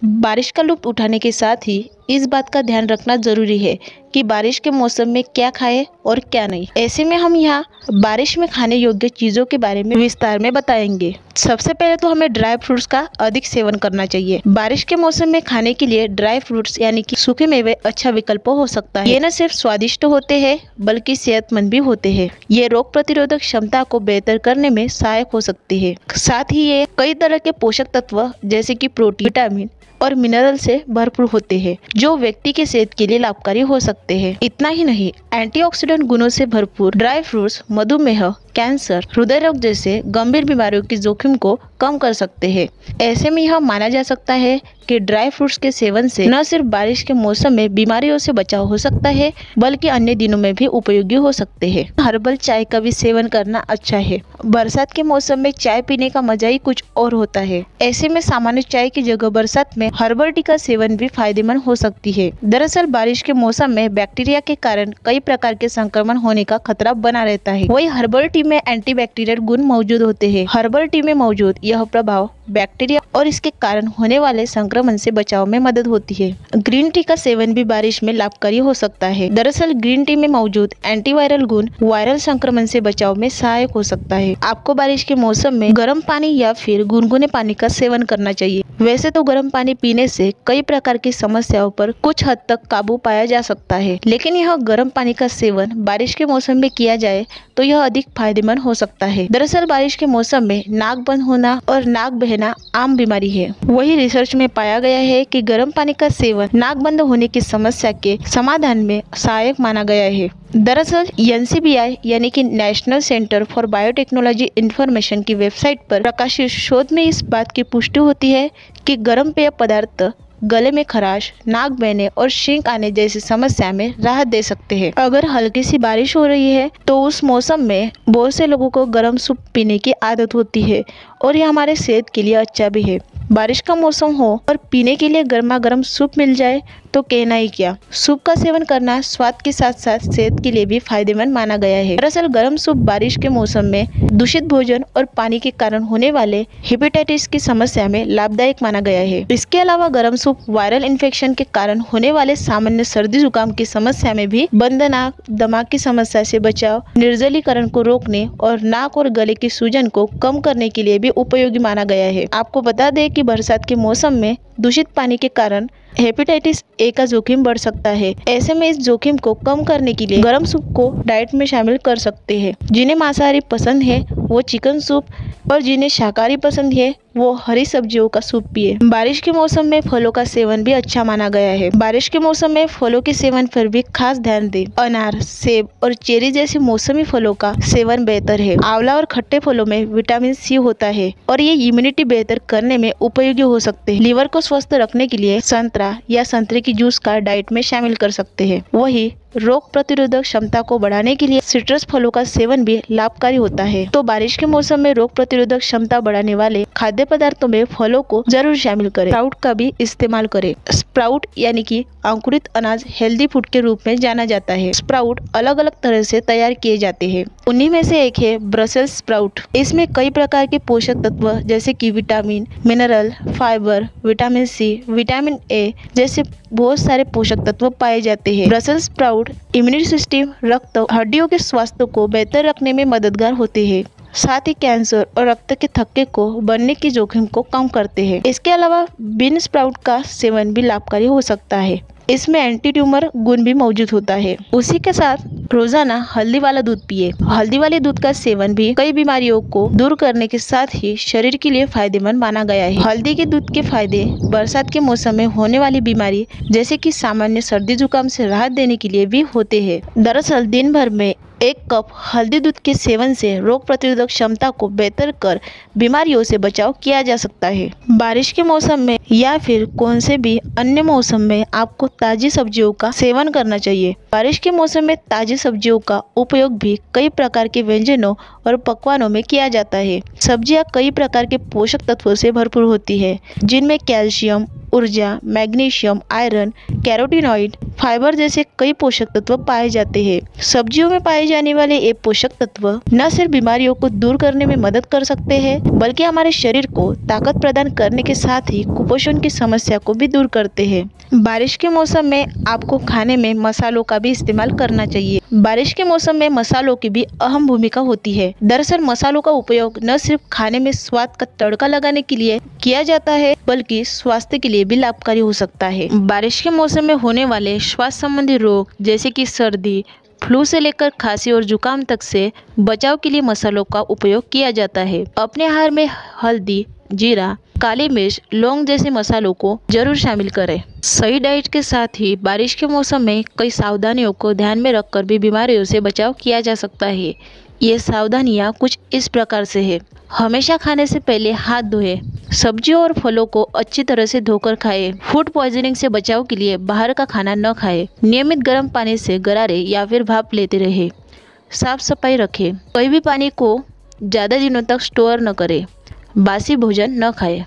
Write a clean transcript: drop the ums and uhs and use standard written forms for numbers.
बारिश का लुत्फ उठाने के साथ ही इस बात का ध्यान रखना जरूरी है कि बारिश के मौसम में क्या खाएं और क्या नहीं। ऐसे में हम यहाँ बारिश में खाने योग्य चीजों के बारे में विस्तार में बताएंगे। सबसे पहले तो हमें ड्राई फ्रूट्स का अधिक सेवन करना चाहिए। बारिश के मौसम में खाने के लिए ड्राई फ्रूट्स यानी कि सूखे मेवे अच्छा विकल्प हो सकता है। ये न सिर्फ स्वादिष्ट होते हैं बल्कि सेहतमंद भी होते हैं। ये रोग प्रतिरोधक क्षमता को बेहतर करने में सहायक हो सकती है। साथ ही ये कई तरह के पोषक तत्व जैसे कि प्रोटीन, विटामिन और मिनरल से भरपूर होते हैं जो व्यक्ति के सेहत के लिए लाभकारी हो सकते हैं। इतना ही नहीं, एंटीऑक्सीडेंट गुणों से भरपूर ड्राई फ्रूट्स मधुमेह, कैंसर, हृदय रोग जैसे गंभीर बीमारियों के जोखिम को कम कर सकते हैं। ऐसे में यह माना जा सकता है कि ड्राई फ्रूट्स के सेवन से न सिर्फ बारिश के मौसम में बीमारियों से बचाव हो सकता है बल्कि अन्य दिनों में भी उपयोगी हो सकते हैं। हर्बल चाय का भी सेवन करना अच्छा है। बरसात के मौसम में चाय पीने का मजा ही कुछ और होता है। ऐसे में सामान्य चाय की जगह बरसात में हर्बल टी का सेवन भी फायदेमंद हो सकती है। दरअसल बारिश के मौसम में बैक्टीरिया के कारण कई प्रकार के संक्रमण होने का खतरा बना रहता है। वही हर्बल टी में एंटीबैक्टीरियल गुण मौजूद होते हैं। हर्बल टी में मौजूद यह प्रभाव बैक्टीरिया और इसके कारण होने वाले संक्रमण से बचाव में मदद होती है। ग्रीन टी का सेवन भी बारिश में लाभकारी हो सकता है। दरअसल ग्रीन टी में मौजूद एंटीवायरल गुण वायरल संक्रमण से बचाव में सहायक हो सकता है। आपको बारिश के मौसम में गर्म पानी या फिर गुनगुने पानी का सेवन करना चाहिए। वैसे तो गर्म पानी पीने से कई प्रकार की समस्याओं पर कुछ हद तक काबू पाया जा सकता है, लेकिन यह गर्म पानी का सेवन बारिश के मौसम में किया जाए तो यह अधिक फायदेमंद हो सकता है। दरअसल बारिश के मौसम में नाक बंद होना और नाक बहना आम बीमारी है। वही रिसर्च में पाया गया है कि गर्म पानी का सेवन नाक बंद होने की समस्या के समाधान में सहायक माना गया है। दरअसल NCBI यानी कि national centre for biotechnology information की वेबसाइट पर प्रकाशित शोध में इस बात की पुष्टि होती है कि गर्म पेय पदार्थ गले में खराश, नाक बहने और छींक आने जैसी समस्या में राहत दे सकते हैं। अगर हल्की सी बारिश हो रही है तो उस मौसम में बहुत से लोगों को गर्म सूप पीने की आदत होती है और यह हमारे सेहत के लिए अच्छा भी है। बारिश का मौसम हो और पीने के लिए गर्मा गर्म सूप मिल जाए तो कहना ही क्या। सूप का सेवन करना स्वाद के साथ साथ सेहत के लिए भी फायदेमंद माना गया है। दरअसल गर्म सूप बारिश के मौसम में दूषित भोजन और पानी के कारण होने वाले हेपेटाइटिस की समस्या में लाभदायक माना गया है। इसके अलावा गर्म सूप वायरल इन्फेक्शन के कारण होने वाले सामान्य सर्दी जुकाम की समस्या में भी बंद नाक, दमा की समस्या से बचाव, निर्जलीकरण को रोकने और नाक और गले की सूजन को कम करने के लिए भी उपयोगी माना गया है। आपको बता दें कि बरसात के मौसम में दूषित पानी के कारण हेपेटाइटिस ए का जोखिम बढ़ सकता है। ऐसे में इस जोखिम को कम करने के लिए गर्म सूप को डाइट में शामिल कर सकते हैं। जिन्हें मांसाहारी पसंद है वो चिकन सूप और जिन्हें शाकाहारी पसंद है वो हरी सब्जियों का सूप पिए। बारिश के मौसम में फलों का सेवन भी अच्छा माना गया है। बारिश के मौसम में फलों के सेवन पर भी खास ध्यान दें। अनार, सेब और चेरी जैसे मौसमी फलों का सेवन बेहतर है। आंवला और खट्टे फलों में विटामिन सी होता है और ये इम्यूनिटी बेहतर करने में उपयोगी हो सकते हैं। लीवर को स्वस्थ रखने के लिए संतरा या संतरे की जूस का डाइट में शामिल कर सकते हैं। वही रोग प्रतिरोधक क्षमता को बढ़ाने के लिए सिट्रस फलों का सेवन भी लाभकारी होता है। तो बारिश के मौसम में रोग प्रतिरोधक क्षमता बढ़ाने वाले खाद्य पदार्थों में फलों को जरूर शामिल करें। स्प्राउट का भी इस्तेमाल करें। स्प्राउट यानी कि अंकुरित अनाज हेल्दी फूड के रूप में जाना जाता है। स्प्राउट अलग अलग तरह से तैयार किए जाते हैं। उन्हीं में से एक है ब्रसेल्स स्प्राउट। इसमें कई प्रकार के पोषक तत्व जैसे कि vitamin, mineral, fibre, vitamin C, vitamin A जैसे बहुत सारे पोषक तत्व पाए जाते हैं। ब्रसेल्स स्प्राउट इम्यूनिटी सिस्टम, रक्त, हड्डियों के स्वास्थ्य को बेहतर रखने में मददगार होते हैं। साथ ही कैंसर और रक्त के थक्के को बनने की जोखिम को कम करते हैं। इसके अलावा बीन स्प्राउट का सेवन भी लाभकारी हो सकता है। इसमें एंटी ट्यूमर गुण भी मौजूद होता है। उसी के साथ रोजाना हल्दी वाला दूध पिए। हल्दी वाले दूध का सेवन भी कई बीमारियों को दूर करने के साथ ही शरीर के लिए फायदेमंद माना गया है। हल्दी के दूध के फायदे बरसात के मौसम में होने वाली बीमारी जैसे कि सामान्य सर्दी जुकाम से राहत देने के लिए भी होते हैं। दरअसल दिन भर में 1 कप हल्दी दूध के सेवन से रोग प्रतिरोधक क्षमता को बेहतर कर बीमारियों से बचाव किया जा सकता है। बारिश के मौसम में या फिर कौन से भी अन्य मौसम में आपको ताजी सब्जियों का सेवन करना चाहिए। बारिश के मौसम में ताजी सब्जियों का उपयोग भी कई प्रकार के व्यंजनों और पकवानों में किया जाता है। सब्जियां कई प्रकार के पोषक तत्वों से भरपूर होती है जिनमें कैल्शियम, ऊर्जा, मैग्नीशियम, आयरन, कैरोटीनॉइड, फाइबर जैसे कई पोषक तत्व पाए जाते हैं। सब्जियों में पाए जाने वाले ये पोषक तत्व न सिर्फ बीमारियों को दूर करने में मदद कर सकते हैं, बल्कि हमारे शरीर को ताकत प्रदान करने के साथ ही कुपोषण की समस्या को भी दूर करते हैं। बारिश के मौसम में आपको खाने में मसालों का भी इस्तेमाल करना चाहिए। बारिश के मौसम में मसालों की भी अहम भूमिका होती है। दरअसल मसालों का उपयोग न सिर्फ खाने में स्वाद का तड़का लगाने के लिए किया जाता है, बल्कि स्वास्थ्य के लिए भी लाभकारी हो सकता है। बारिश के मौसम में होने वाले श्वास संबंधी रोग जैसे कि सर्दी, फ्लू से लेकर खांसी और जुकाम तक से बचाव के लिए मसालों का उपयोग किया जाता है। अपने आहार में हल्दी, जीरा, काली मिर्च, लौंग जैसे मसालों को जरूर शामिल करें। सही डाइट के साथ ही बारिश के मौसम में कई सावधानियों को ध्यान में रखकर भी बीमारियों से बचाव किया जा सकता है। ये सावधानियाँ कुछ इस प्रकार से है। हमेशा खाने से पहले हाथ धोएं। सब्जियों और फलों को अच्छी तरह से धोकर खाएं। फूड पॉइजनिंग से बचाव के लिए बाहर का खाना न खाएं। नियमित गर्म पानी से गरारे या फिर भाप लेते रहें। साफ सफाई रखें। कोई भी पानी को ज़्यादा दिनों तक स्टोर न करें। बासी भोजन न खाएं।